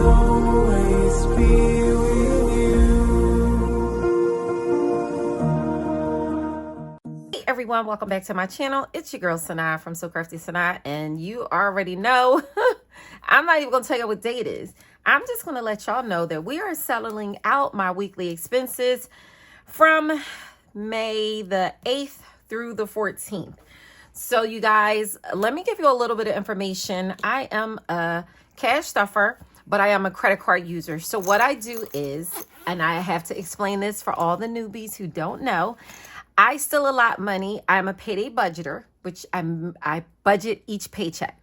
always be with you. Hey everyone, welcome back to my channel. It's your girl Sanaa from So Crafty Sanaa, and you already know I'm not even gonna tell you what day it is. I'm just gonna let y'all know that we are settling out my weekly expenses from May the 8th through the 14th. So you guys, let me give you a little bit of information. I am a cash stuffer, but I am a credit card user. So what I do is, and I have to explain this for all the newbies who don't know, I still allot money. I'm a payday budgeter, which I budget each paycheck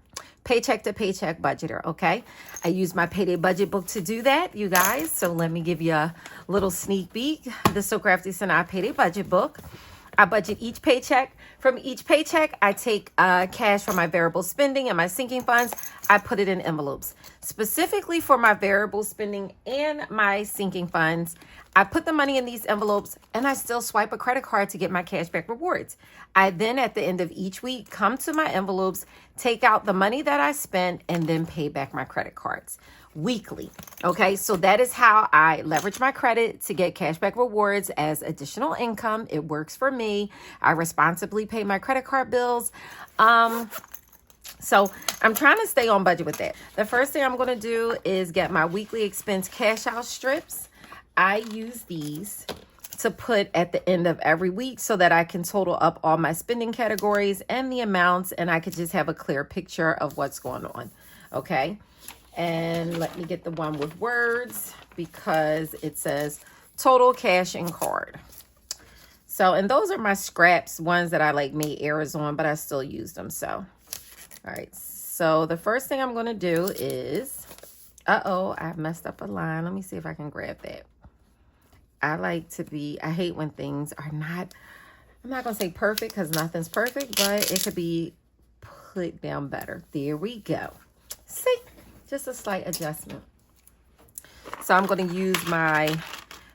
to paycheck budgeter. Okay. I use my payday budget book to do that, you guys. So let me give you a little sneak peek. The So Crafty Sanaa payday budget book. I budget each paycheck. From each paycheck, I take cash from my variable spending and my sinking funds. I put it in envelopes. Specifically for my variable spending and my sinking funds, I put the money in these envelopes and I still swipe a credit card to get my cashback rewards. I then, at the end of each week, come to my envelopes, take out the money that I spent, and then pay back my credit cards weekly. Okay, so that is how I leverage my credit to get cashback rewards as additional income. It works for me. I responsibly pay my credit card bills. So I'm trying to stay on budget with that. The first thing I'm going to do is get my weekly expense cash out strips. I use these to put at the end of every week so that I can total up all my spending categories and the amounts, and I could just have a clear picture of what's going on. Okay. And let me get the one with words because it says total cash and card. So, and those are my scraps, ones that I like made errors on, but I still use them. So, all right. So the first thing I'm going to do is, I've messed up a line. Let me see if I can grab that. I hate when things are not, I'm not going to say perfect because nothing's perfect, but it could be put down better. There we go. See? Just a slight adjustment. So I'm going to use my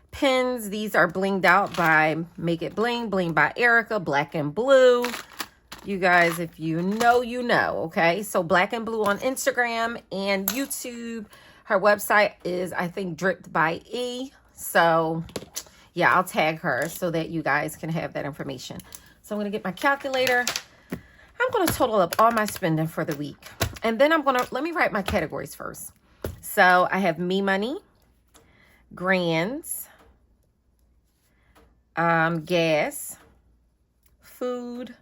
pins. These are blinged out by Make It Bling, Bling by Erica, black and blue. You guys, if you know, you know, okay? So black and blue on Instagram and YouTube. Her website is, I think, Dripped by E. So yeah, I'll tag her so that you guys can have that information. So I'm going to get my calculator. I'm going to total up all my spending for the week. And then let me write my categories first. So I have me money, grands, gas, food,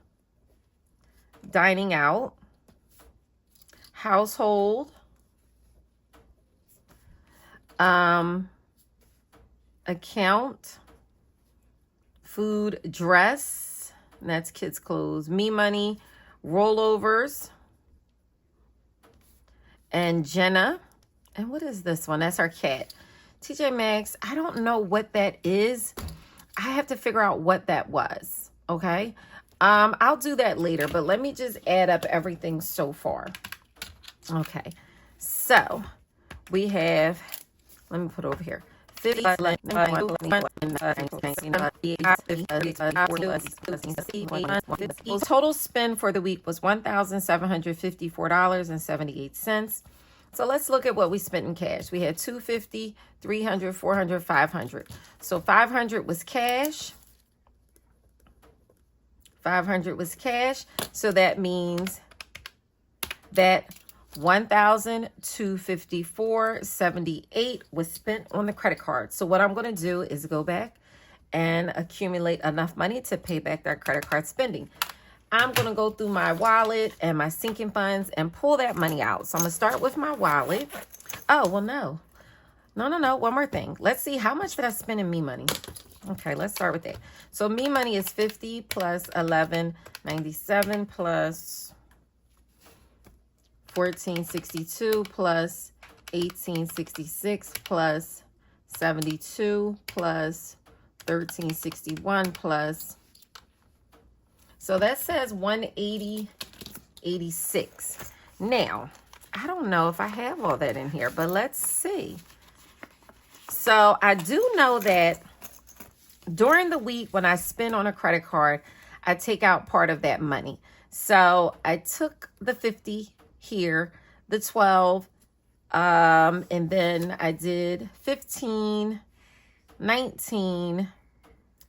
dining out, household, account, food, dress, and that's kids' clothes, me money, rollovers, and Jenna. And what is this one? That's our cat. TJ Maxx. I don't know what that is. I have to figure out what that was. Okay. I'll do that later, but let me just add up everything so far. Okay. So we have, let me put over here. Total spend for the week was $1,754.78. So let's look at what we spent in cash. We had $250, $300, $400, $500. So $500 was cash. $500 was cash. So that means that $1,254.78 was spent on the credit card. So what I'm going to do is go back and accumulate enough money to pay back that credit card spending. I'm going to go through my wallet and my sinking funds and pull that money out. So I'm going to start with my wallet. Oh, well, no. One more thing. Let's see, how much did I spend in me money? Okay, let's start with that. So me money is 50 plus 1197 plus 1462 plus 1866 plus 72 plus 1361 plus, so that says 180.86. Now, I don't know if I have all that in here, but let's see. So I do know that during the week when I spend on a credit card, I take out part of that money. So I took the 50 here, the 12. And then I did 15, 19,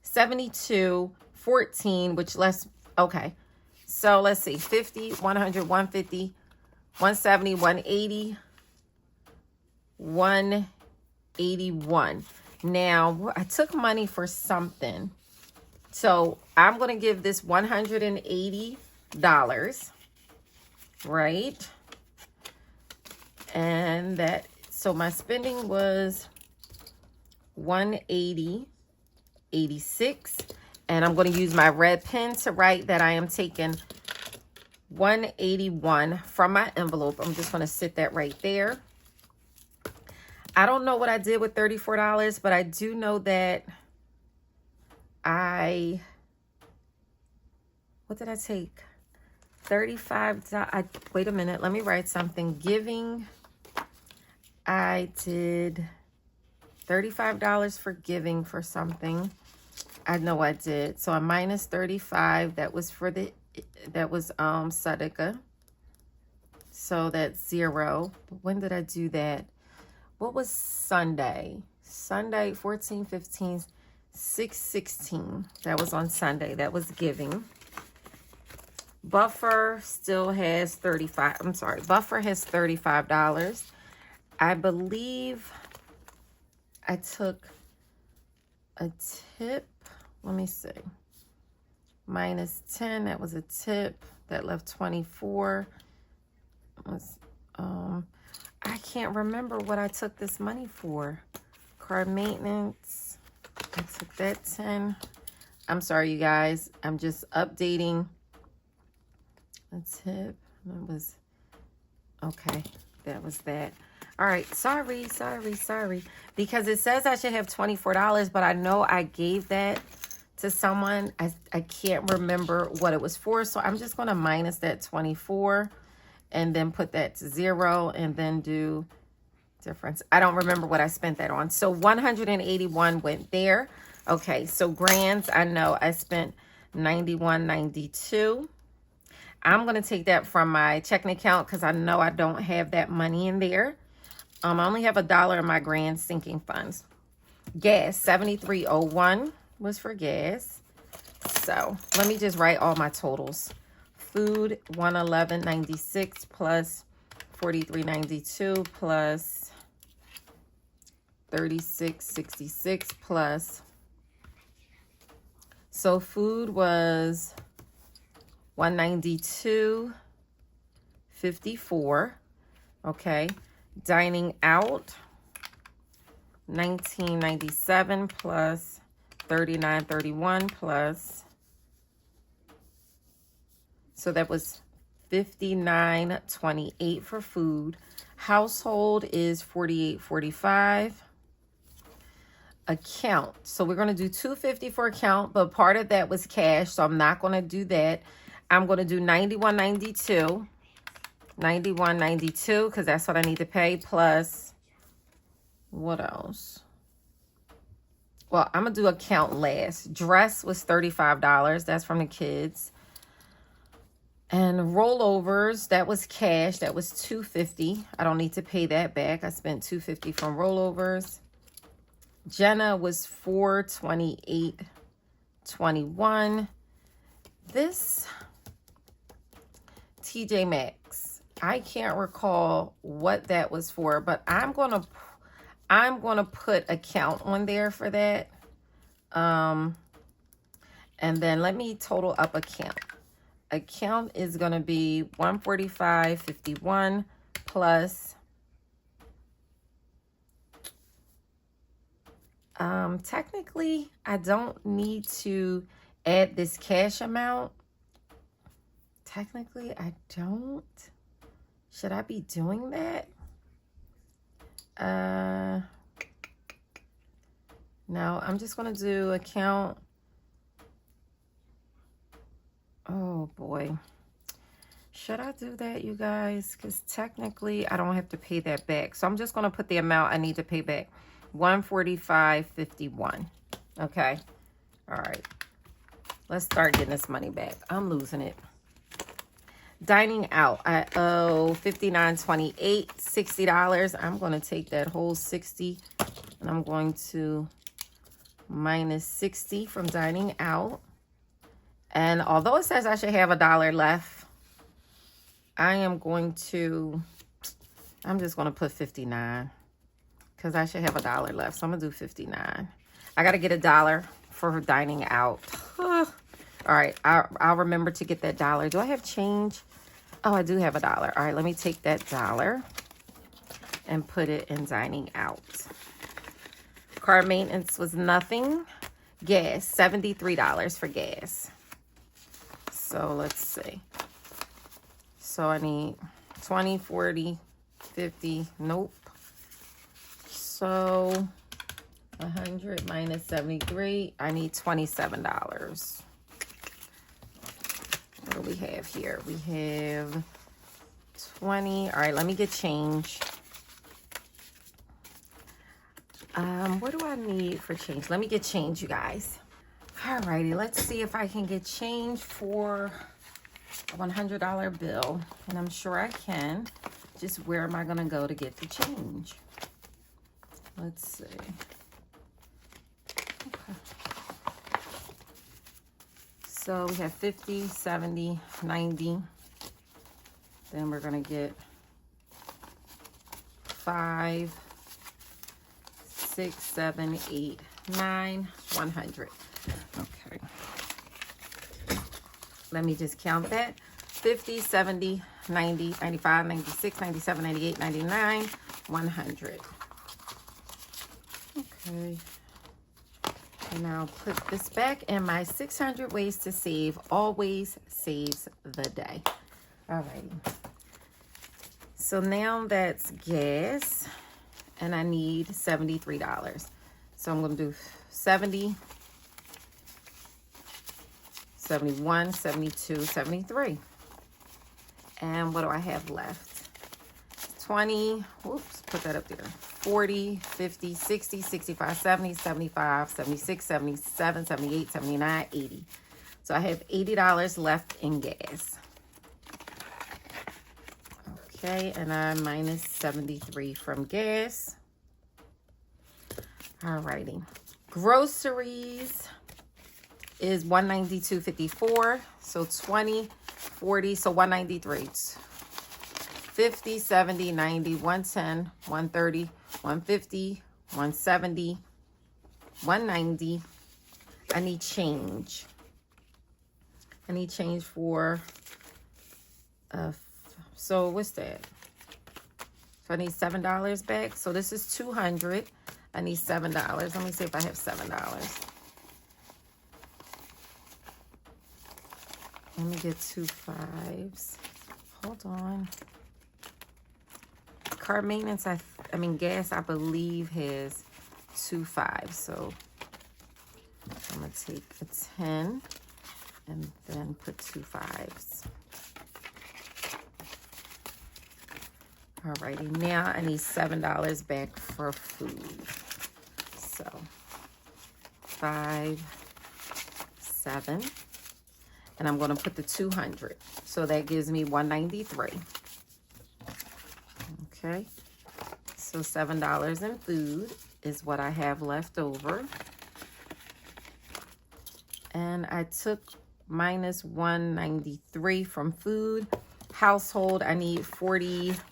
72, 14, which less, okay. So let's see, 50, 100, 150, 170, 180, 181. Now, I took money for something. So I'm going to give this $180, right? And that, so my spending was 180.86. And I'm going to use my red pen to write that I am taking 181 from my envelope. I'm just going to sit that right there. I don't know what I did with $34, but I do know that what did I take? $35. Wait a minute. Let me write something. Giving. I did $35 for giving for something. I know I did. So I minus 35. That was for the, that was Sadaka. So that's 0. When did I do that? What was Sunday? Sunday, 14, 15, 6, 16. That was on Sunday. That was giving. Buffer still has 35. I'm sorry. Buffer has $35. I believe I took a tip. Let me see. Minus 10. That was a tip. That left 24. Was, I can't remember what I took this money for. Car maintenance. I took that 10. I'm sorry, you guys. I'm just updating. A tip. That was, okay. That was that. All right. Sorry. Because it says I should have $24, but I know I gave that to someone. I can't remember what it was for. So I'm just going to minus that 24 and then put that to 0 and then do difference. I don't remember what I spent that on. So 181 went there. Okay. So grands, I know I spent 91.92. I'm going to take that from my checking account because I know I don't have that money in there. I only have $1 in my grand sinking funds. Gas, 73.01 was for gas. So let me just write all my totals. Food, 111.96 plus 43.92 plus 36.66 plus. So food was 192.54. Okay. Dining out, 19.97 plus 39.31 plus. So that was 59.28 for food. Household is 48.45. Account. So we're going to do $250 for account, but part of that was cash, so I'm not going to do that. I'm going to do $91.92. $91.92 because that's what I need to pay, plus what else? Well, I'm gonna do account last. Dress was $35. That's from the kids. And rollovers, that was cash. That was $250. I don't need to pay that back. I spent $250 from rollovers. Jenna was $428.21. This TJ Maxx, I can't recall what that was for, but I'm gonna put account on there for that. And then let me total up account. Account is gonna be $145.51 plus technically I don't need to add this cash amount. Technically I don't. Should I be doing that? No, I'm just going to do account. Oh, boy. Should I do that, you guys? Because technically, I don't have to pay that back. So I'm just going to put the amount I need to pay back. $145.51. Okay. All right. Let's start getting this money back. I'm losing it. Dining out, I owe $59.28, $60. I'm going to take that whole 60 and I'm going to minus 60 from dining out. And although it says I should have $1 left, I'm just going to put 59 because I should have $1 left. So I'm going to do 59. I got to get $1 for dining out. All right, I'll remember to get that $1. Do I have change? Oh, I do have $1. All right, let me take that $1 and put it in dining out. Car maintenance was nothing. Gas, $73 for gas. So let's see. So I need 20, 40, 50. Nope. So 100 minus 73. I need $27. What do we have here? We have 20. All right, let me get change. What do I need for change? Let me get change, you guys. All righty, let's see if I can get change for a $100 bill. And I'm sure I can. Just where am I going to go to get the change? Let's see. Okay. So we have 50, 70, 90. Then we're going to get 5, 6, 7, 8, 9, 100. Okay. Let me just count that. 50, 70, 90, 95, 96, 97, 98, 99, 100. Okay. And I'll put this back, and my 600 ways to save always saves the day. All right. So now that's gas, and I need $73. So I'm going to do 70, 71, 72, 73. And what do I have left? 20, whoops, put that up there. 40, 50, 60, 65, 70, 75, 76, 77, 78, 79, 80. So I have $80 left in gas. Okay, and I'm minus 73 from gas. Alrighty. Groceries is $192.54. So 20, 40, so 193. 50, 70, 90, 110, 130, 150, 170, 190. I need change. I need change for, so what's that? So I need $7 back. So this is 200. I need $7. Let me see if I have $7. Let me get 2 5s. Hold on. Car maintenance, I mean gas, I believe has 2 5s. So I'm gonna take a 10 and then put 2 5s. Alrighty, now I need $7 back for food. So 5, 7, and I'm gonna put the 200. So that gives me 193. Okay, so $7 in food is what I have left over. And I took minus 193 from food. Household, I need $48.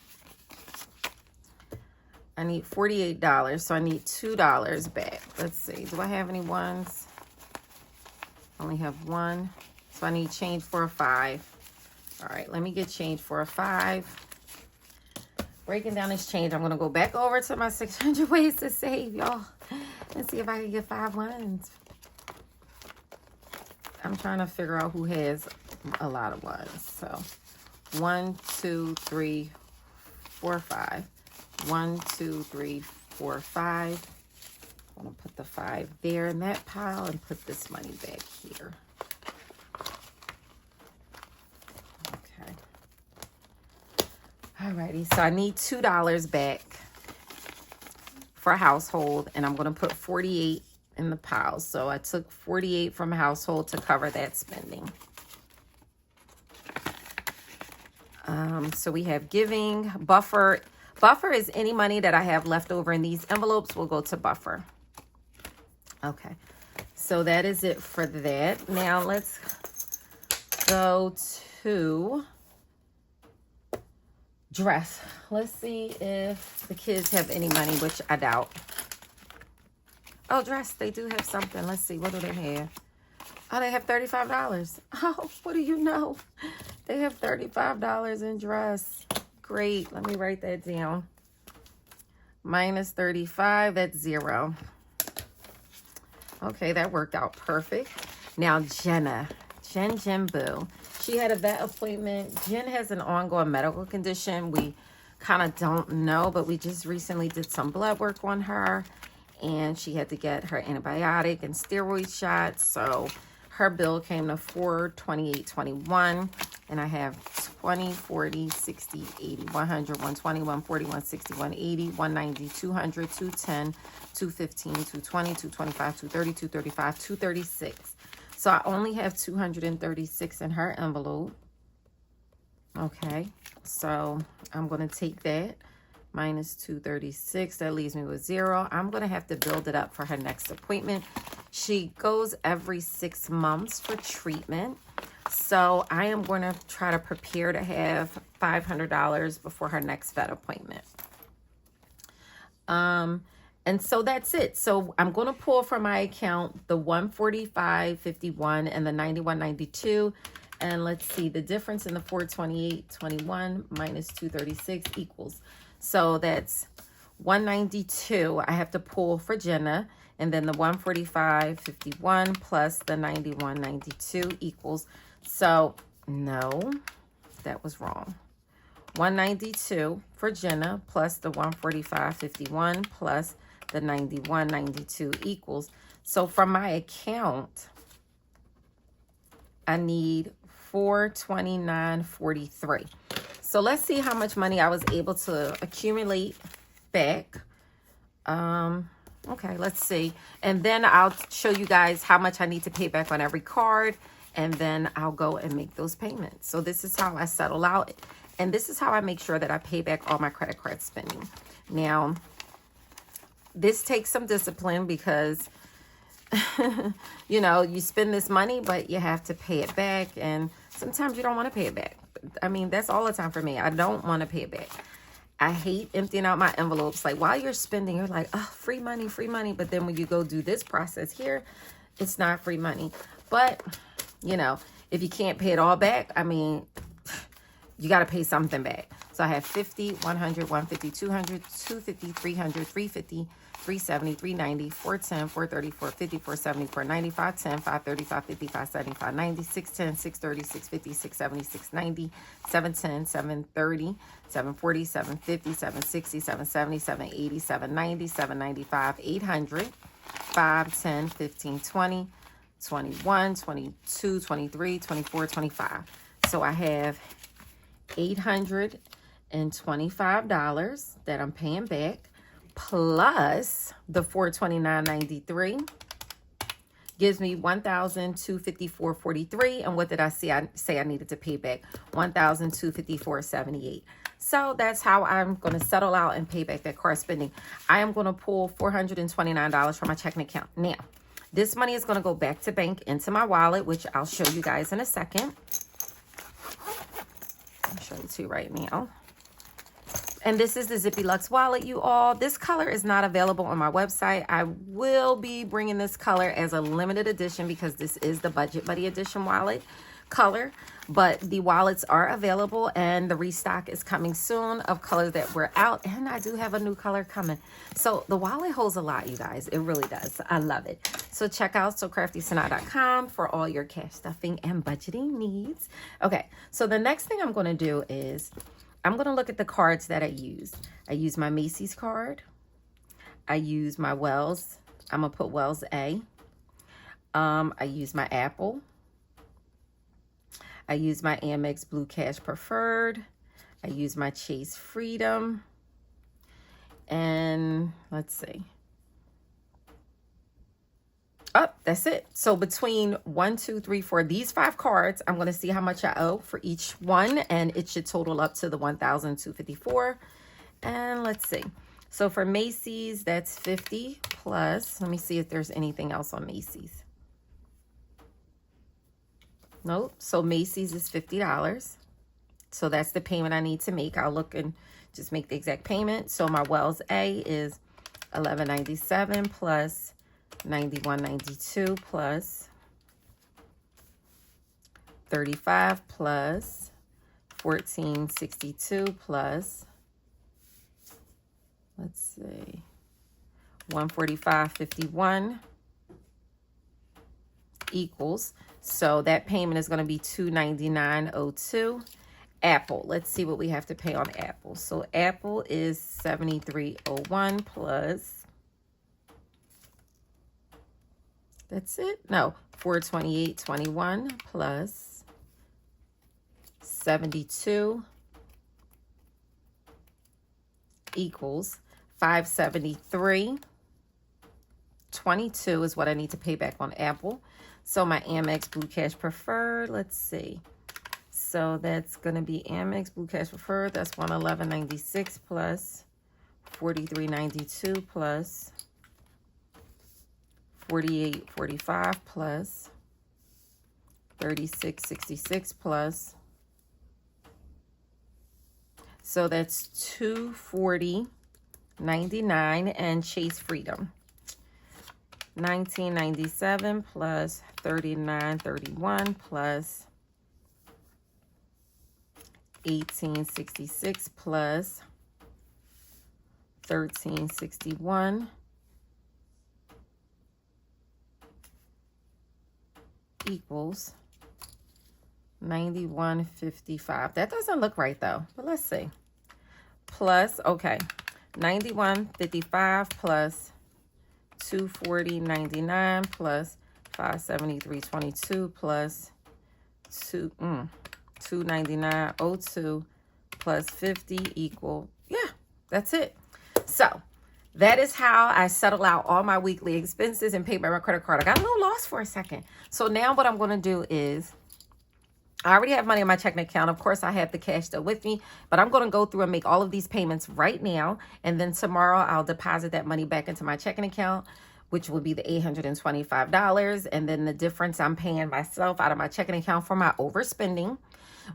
So I need $2 back. Let's see, do I have any ones? I only have 1. So I need change for a 5. All right, let me get change for a 5. Breaking down this change, I'm going to go back over to my 600 ways to save, y'all. And see if I can get 5 ones. I'm trying to figure out who has a lot of ones. So 1, 2, 3, 4, 5. 1, 2, 3, 4, 5. I'm going to put the 5 there in that pile and put this money back here. Alrighty, so I need $2 back for household, and I'm going to put 48 in the pile. So I took 48 from household to cover that spending. So we have giving, buffer. Buffer is any money that I have left over in these envelopes will go to buffer. Okay, so that is it for that. Now let's go to dress. Let's see if the kids have any money, which I doubt. Oh, dress, they do have something. Let's see, what do they have? Oh, they have $35. Oh, what do you know? They have $35 in dress. Great, let me write that down. Minus 35, that's 0. Okay, that worked out perfect. Now, Jenna, Jen Boo. She had a vet appointment. Jen has an ongoing medical condition. We kind of don't know, but we just recently did some blood work on her, and she had to get her antibiotic and steroid shots. So her bill came to $428.21, and I have 20, 40, 60, 80, 100, 120, 140, 160, 180, 190, 200, 210, 215, 220, 225, 230, 235, 236. So I only have 236 in her envelope. Okay, so I'm going to take that minus 236. That leaves me with 0. I'm going to have to build it up for her next appointment. She goes every 6 months for treatment. So I am going to try to prepare to have $500 before her next vet appointment. And so that's it. So I'm going to pull from my account the $145.51 and the $91.92. And let's see, the difference in the $428.21 minus $236 equals. So that's $192 I have to pull for Jenna. And then the $145.51 plus the $91.92 equals. So no, that was wrong. $192 for Jenna plus the $145.51 plus the $91.92 equals. So from my account, I need $429.43. So let's see how much money I was able to accumulate back. Okay, let's see. And then I'll show you guys how much I need to pay back on every card. And then I'll go and make those payments. So this is how I settle out. And this is how I make sure that I pay back all my credit card spending. Now, this takes some discipline because, you know, you spend this money, but you have to pay it back. And sometimes you don't want to pay it back. I mean, that's all the time for me. I don't want to pay it back. I hate emptying out my envelopes. Like while you're spending, you're like, oh, free money, free money. But then when you go do this process here, it's not free money. But, you know, if you can't pay it all back, I mean, you got to pay something back. So I have 50, 100, 150, 200, 250, 300, 350, 370, 390, 410, 430, 450, 470, 490, 510, 530, 550, 570, 590, 610, 630, 650, 670, 690, 710, 730, 740, 750, 760, 770, 780, 790, 795, 800, 5, 10, 15, 20, 21, 22, 23, 24, 25. So I have $825 that I'm paying back, plus the $429.93 gives me $1,254.43. And what did I say I needed to pay back? $1,254.78. So that's how I'm going to settle out and pay back that card spending. I am going to pull $429 from my checking account. Now, this money is going to go back to bank into my wallet, which I'll show you guys in a second. I'll show you two right now. And this is the Zippy Luxe wallet, you all. This color is not available on my website. I will be bringing this color as a limited edition because this is the Budget Buddy Edition wallet color. But the wallets are available and the restock is coming soon of colors that were out. And I do have a new color coming. So the wallet holds a lot, you guys. It really does. I love it. So check out SoCraftySanaa.com for all your cash stuffing and budgeting needs. Okay, so the next thing I'm going to do is I'm going to look at the cards that I use. I use my Macy's card. I use my Wells. I'm going to put Wells A. I use my Apple. I use my Amex Blue Cash Preferred. I use my Chase Freedom. And let's see. Oh, that's it. So between 1, 2, 3, 4, these 5 cards, I'm going to see how much I owe for each one, and it should total up to the $1,254. And let's see. So for Macy's, that's 50 plus. Let me see if there's anything else on Macy's. Nope. So Macy's is $50. So that's the payment I need to make. I'll look and just make the exact payment. So my Wells A is $11.97 plus $91.92 plus $35 plus $14.62 plus, let's see, $145.51 equals. So that payment is going to be $299.02. Apple, let's see what we have to pay on Apple. So Apple is $73.01 plus, that's it, no, $428.21 plus 72 equals $573.22 is what I need to pay back on Apple. So my Amex Blue Cash Preferred, let's see. So that's going to be Amex Blue Cash Preferred. That's $111.96 plus $43.92 plus $48.45 plus $36.66 plus. So that's $240.99 and Chase Freedom. $19.97 plus $39.31 plus $18.66 plus $13.61 equals $91.55. That doesn't look right though, but let's see. Plus, okay, $91.55 plus $240.99 plus $573.22 plus $299.02 plus 50 equal, yeah, that's it. So that is how I settle out all my weekly expenses and pay by my credit card. I got a little lost for a second. So now what I'm going to do is, I already have money in my checking account. Of course, I have the cash still with me, but I'm going to go through and make all of these payments right now. And then tomorrow I'll deposit that money back into my checking account, which will be the $825. And then the difference I'm paying myself out of my checking account for my overspending.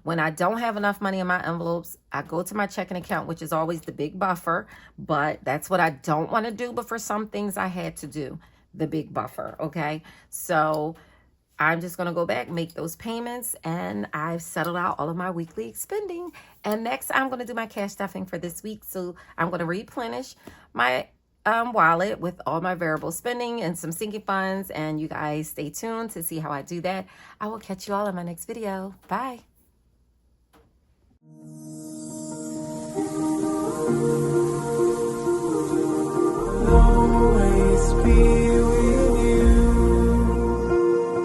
When I don't have enough money in my envelopes, I go to my checking account, which is always the big buffer. But that's what I don't want to do. But for some things I had to do the big buffer. Okay. So I'm just going to go back, make those payments, and I've settled out all of my weekly spending. And next, I'm going to do my cash stuffing for this week. So I'm going to replenish my wallet with all my variable spending and some sinking funds. And you guys stay tuned to see how I do that. I will catch you all in my next video. Bye. Always be